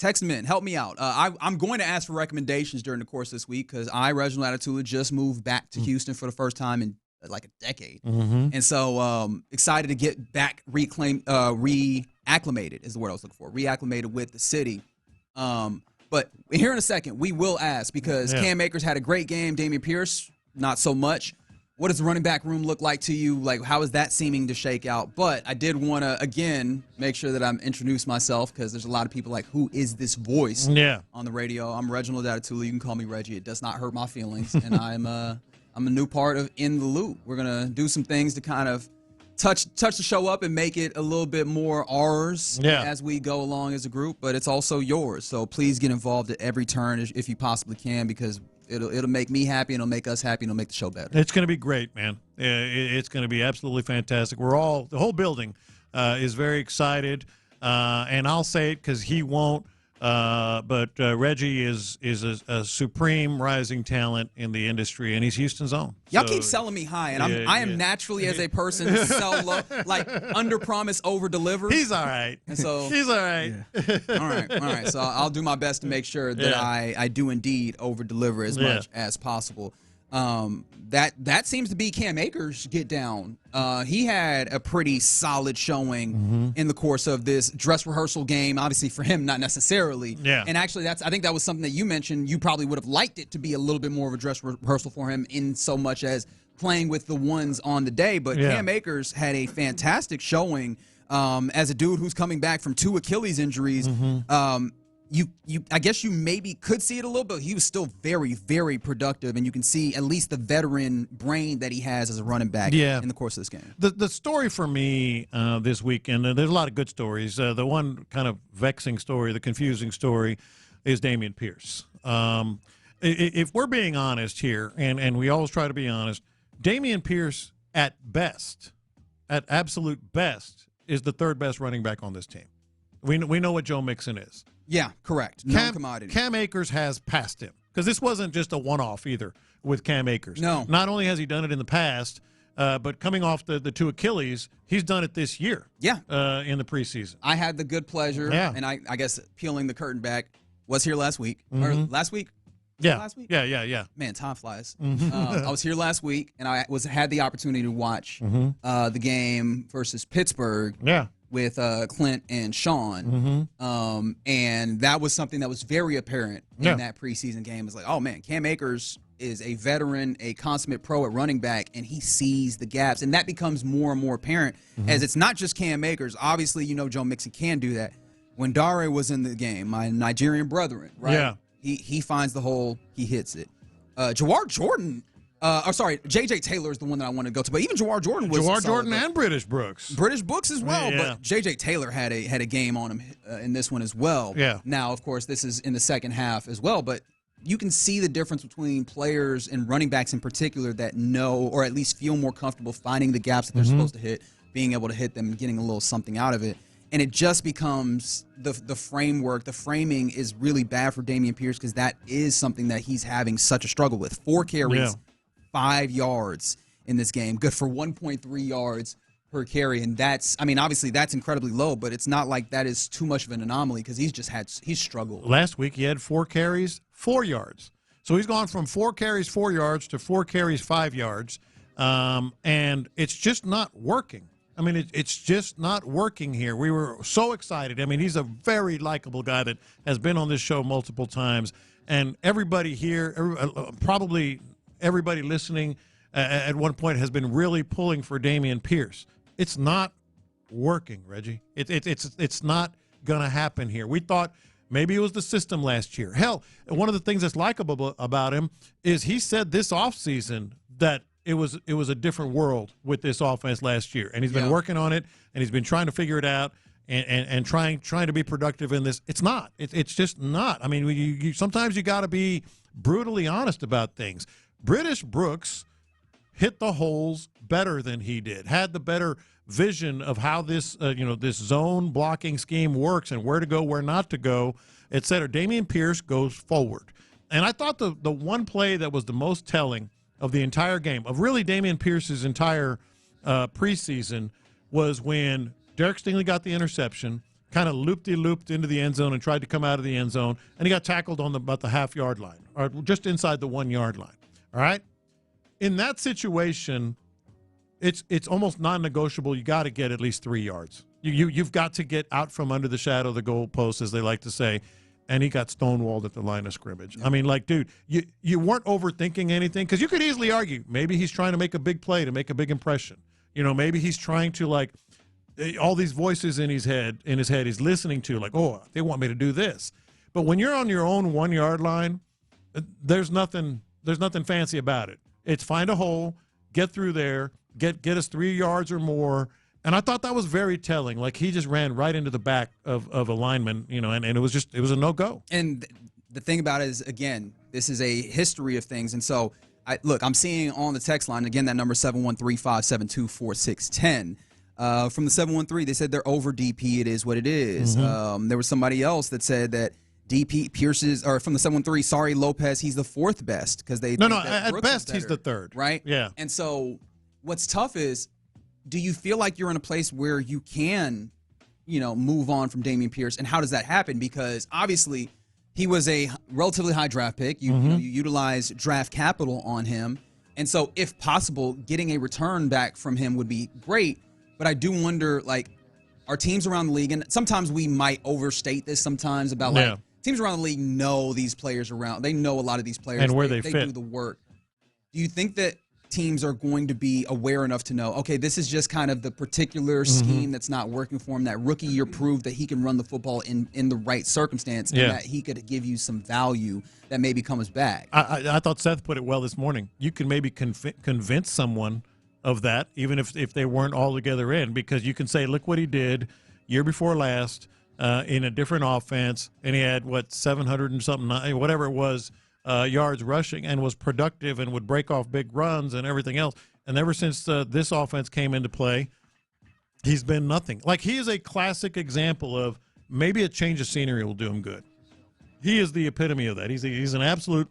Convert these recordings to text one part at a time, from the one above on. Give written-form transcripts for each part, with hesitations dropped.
text them in. Help me out. I'm going to ask for recommendations during the course of this week because Reginald Adetula, just moved back to Houston for the first time in like a decade. And so excited to get back reacclimated is the word I was looking for. Reacclimated with the city. But here in a second, we will ask because Cam Akers had a great game. Dameon Pierce, not so much. What does the running back room look like to you? Like, how is that seeming to shake out? But I did want to, again, make sure that I'm introduce myself because there's a lot of people like, who is this voice on the radio? I'm Reginald Adetula. You can call me Reggie. It does not hurt my feelings. And I'm a new part of In the Loop. We're going to do some things to kind of touch the show up and make it a little bit more ours as we go along as a group, but it's also yours. So please get involved at every turn if you possibly can because it'll make me happy, and it'll make us happy, and it'll make the show better. It's going to be great, man. It's going to be absolutely fantastic. The whole building is very excited, and I'll say it because he won't. But Reggie is a supreme rising talent in the industry, and he's Houston's own. Y'all keep selling me high, and I am naturally as a person sell low, like under promise, over deliver. He's all right. And so he's all right. All right. So I'll do my best to make sure that I do indeed over deliver as much as possible. That seems to be Cam Akers' get down. He had a pretty solid showing in the course of this dress rehearsal game. Obviously for him, not necessarily. Yeah. And actually, I think that was something that you mentioned. You probably would have liked it to be a little bit more of a dress rehearsal for him in so much as playing with the ones on the day. But Cam Akers had a fantastic showing as a dude who's coming back from 2 Achilles injuries. I guess you maybe could see it a little bit. He was still very, very productive, and you can see at least the veteran brain that he has as a running back in the course of this game. The story for me this weekend, and there's a lot of good stories. The one kind of vexing story, the confusing story, is Dameon Pierce. If we're being honest here, and we always try to be honest, Dameon Pierce at best, at absolute best, is the 3rd best running back on this team. We know what Joe Mixon is. Yeah, correct. No commodity. Cam Akers has passed him because this wasn't just a one-off either with Cam Akers. No. Not only has he done it in the past, but coming off the 2 Achilles, he's done it this year. Yeah. In the preseason. I had the good pleasure, and I guess peeling the curtain back, was here last week. Or last week? Yeah. Last week? Yeah. Man, time flies. I was here last week, and I had the opportunity to watch the game versus Pittsburgh. Yeah. With Clint and Sean, and that was something that was very apparent in that preseason game. It's like, oh, man, Cam Akers is a veteran, a consummate pro at running back, and he sees the gaps. And that becomes more and more apparent as it's not just Cam Akers. Obviously, Joe Mixon can do that. When Dare was in the game, my Nigerian brethren, right? Yeah. He finds the hole, he hits it. Jawar Jordan. J.J. Taylor is the one that I want to go to, but even Jawar Jordan was Jawar Jordan and British Brooks as well. Yeah. But J.J. Taylor had a game on him in this one as well. Yeah. Now, of course, this is in the second half as well, but you can see the difference between players and running backs in particular that know or at least feel more comfortable finding the gaps that they're supposed to hit, being able to hit them and getting a little something out of it. And it just becomes the framework. The framing is really bad for Dameon Pierce because that is something that he's having such a struggle with. 4 carries. 5 yards in this game, good for 1.3 yards per carry, and obviously that's incredibly low, but it's not like that is too much of an anomaly because he's struggled. Last week he had 4 carries, 4 yards, so he's gone from 4 carries, 4 yards to 4 carries, 5 yards, and it's just not working. It's just not working here. We were so excited. He's a very likable guy that has been on this show multiple times, and everybody here, probably everybody listening at one point has been really pulling for Dameon Pierce. It's not working, Reggie. It's not going to happen here. We thought maybe it was the system last year. Hell, one of the things that's likable about him is he said this offseason that it was a different world with this offense last year, and he's been working on it, and he's been trying to figure it out and trying to be productive in this. It's not. It's just not. Sometimes you got to be brutally honest about things. British Brooks hit the holes better than he did, had the better vision of how this this zone blocking scheme works and where to go, where not to go, et cetera. Dameon Pierce goes forward. And I thought the one play that was the most telling of the entire game, of really Dameon Pierce's entire preseason, was when Derek Stingley got the interception, kind of looped into the end zone and tried to come out of the end zone, and he got tackled on about the half-yard line, or just inside the 1-yard line. All right? In that situation, it's almost non-negotiable. You got to get at least 3 yards. You've got to get out from under the shadow of the goalpost, as they like to say, and he got stonewalled at the line of scrimmage. I mean, like, dude, you weren't overthinking anything, because you could easily argue maybe he's trying to make a big play to make a big impression. You know, maybe he's trying to, like, all these voices in his head he's listening to, like, oh, they want me to do this. But when you're on your own 1-yard line, there's nothing fancy about it. It's find a hole, get through there, get us 3 yards or more. And I thought that was very telling. Like, he just ran right into the back of a lineman, you know, and it was a no-go. And the thing about it is, again, this is a history of things. And so, I'm seeing on the text line, again, that number 713-572-4610. From the 713, they said they're over DP. It is what it is. There was somebody else that said that DP Pierce's, or from the 713, sorry, Lopez, he's the 4th best, because they no, at best he's the 3rd, right? Yeah. And so what's tough is, do you feel like you're in a place where you can, you know, move on from Dameon Pierce, and how does that happen? Because obviously he was a relatively high draft pick. You utilize draft capital on him, and so if possible, getting a return back from him would be great. But I do wonder, like, our teams around the league, and sometimes we might overstate this sometimes about, like, teams around the league know these players around. They know a lot of these players. And where they fit. They do the work. Do you think that teams are going to be aware enough to know, okay, this is just kind of the particular scheme that's not working for him? That rookie year proved that he can run the football in the right circumstance, and that he could give you some value that maybe comes back. I thought Seth put it well this morning. You can maybe convince someone of that, even if they weren't all together in, because you can say, look what he did year before last in a different offense, and he had, 700 and something, whatever it was, yards rushing, and was productive and would break off big runs and everything else. And ever since this offense came into play, he's been nothing. Like, he is a classic example of maybe a change of scenery will do him good. He is the epitome of that. He's an absolute,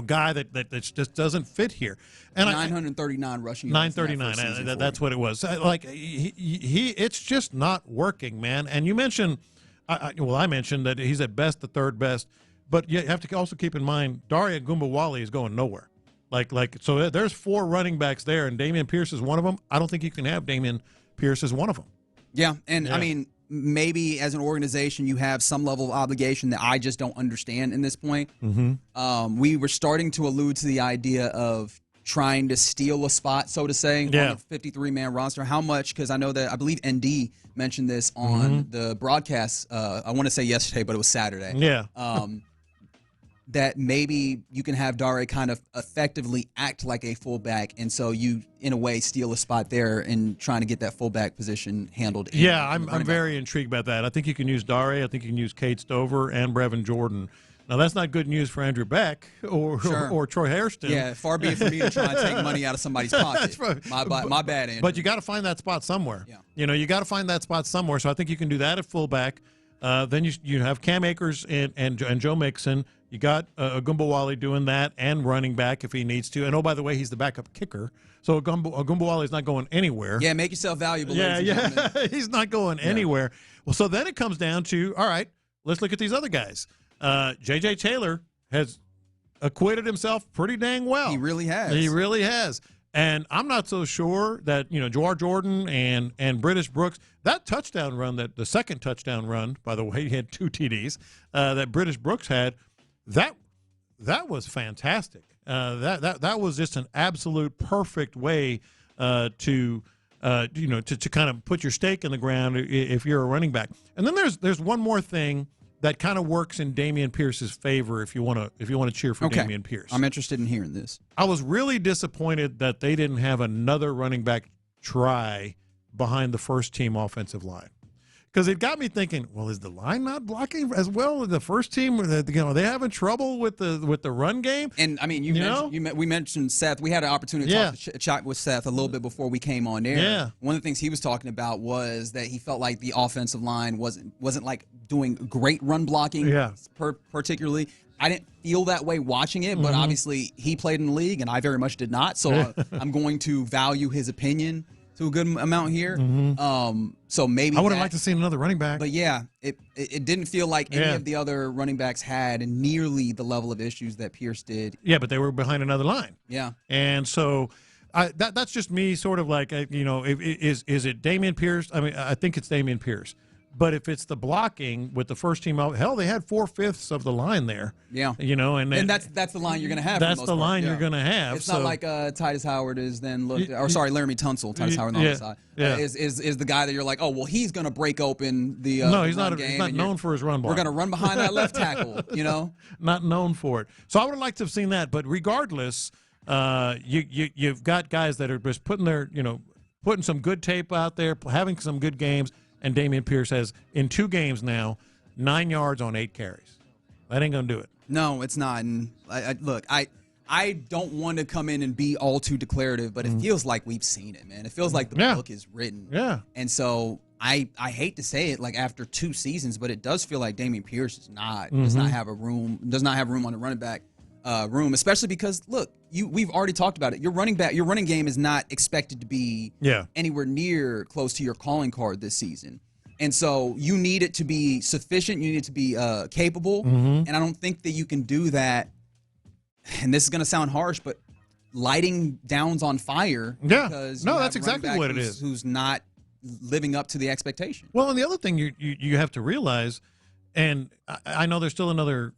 guy that just doesn't fit here. And 939 rushing yards. 939. That's what it was. Like, he it's just not working, man. And you mentioned, I mentioned that he's at best the 3rd best. But you have to also keep in mind, Dare Ogunbowale is going nowhere. So there's 4 running backs there, and Dameon Pierce is one of them. I don't think you can have Dameon Pierce as one of them. Yeah, and I mean, maybe as an organization you have some level of obligation that I just don't understand in this point. We were starting to allude to the idea of trying to steal a spot, so to say, on a 53-man roster. How much? Because I know that I believe ND mentioned this on the broadcast. I want to say yesterday, but it was Saturday. Yeah. That maybe you can have Dare kind of effectively act like a fullback, and so you, in a way, steal a spot there in trying to get that fullback position handled. I'm very intrigued about that. I think you can use Dare. I think you can use Cade Stover and Brevin Jordan. Now, that's not good news for Andrew Beck or Troy Hairston. Yeah, far be it for me to try and take money out of somebody's pocket. My bad, Andrew. But you got to find that spot somewhere. Yeah. You got to find that spot somewhere. So I think you can do that at fullback. Then you have Cam Akers and Joe Mixon. You got Ogunbowale doing that and running back if he needs to. And, oh, by the way, he's the backup kicker. So Ogunbowale is not going anywhere. Yeah, make yourself valuable. Yeah. He's not going anywhere. Well, so then it comes down to, all right, let's look at these other guys. J.J. Taylor has acquitted himself pretty dang well. He really has. He really has. And I'm not so sure that, Jawar Jordan and British Brooks, that touchdown run, the second touchdown run, by the way, he had 2 TDs, that British Brooks had, that was fantastic. That was just an absolute perfect way to kind of put your stake in the ground if you're a running back. And then there's one more thing that kind of works in Dameon Pierce's favor if you want to cheer for Dameon Pierce. I'm interested in hearing this. I was really disappointed that they didn't have another running back try behind the first team offensive line. Because it got me thinking, well, is the line not blocking as well as the first team? Are they having trouble with the run game? And I mean, we mentioned Seth. We had an opportunity to chat with Seth a little bit before we came on air. Yeah. One of the things he was talking about was that he felt like the offensive line wasn't like doing great run blocking. Particularly. I didn't feel that way watching it, but obviously he played in the league and I very much did not. So I'm going to value his opinion. to a good amount here. So maybe I would have liked to see another running back. But yeah, it didn't feel like any of the other running backs had nearly the level of issues that Pierce did. Yeah, but they were behind another line. Yeah, and so that's just me, sort of like, is it Dameon Pierce? I mean, I think it's Dameon Pierce. But if it's the blocking with the first team out, hell, they had 4/5 of the line there. Yeah, and that's the line you're going to have. That's the line you're going to have. It's not like Titus Howard is then Laramie Tunsil. Titus Howard on the side is the guy that you're like, oh well, he's going to break open the no, he's the not. He's not known for his run block. We're going to run behind that left tackle. Not known for it. So I would have liked to have seen that. But regardless, you've got guys that are just putting some good tape out there, having some good games. And Dameon Pierce has, in 2 games now, 9 yards on 8 carries. That ain't going to do it. No, it's not. And look, I don't want to come in and be all too declarative, but it feels like we've seen it, man. It feels like the book is written. Yeah. And so I hate to say it, like after 2 seasons, but it does feel like Dameon Pierce does not have room on the running back room, especially because look, we've already talked about it. Your running game is not expected to be anywhere near close to your calling card this season. And so you need it to be sufficient. You need it to be capable. And I don't think that you can do that. And this is going to sound harsh, but lighting downs on fire. Yeah. Because that's exactly what it is. Who's not living up to the expectation. Well, and the other thing you have to realize, and I know there's still another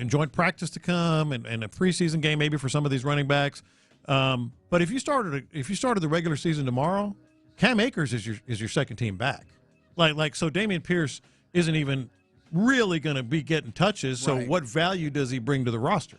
joint practice to come, and a preseason game maybe for some of these running backs. But if you started the regular season tomorrow, Cam Akers is your second team back. So Dameon Pierce isn't even really going to be getting touches. So what value does he bring to the roster?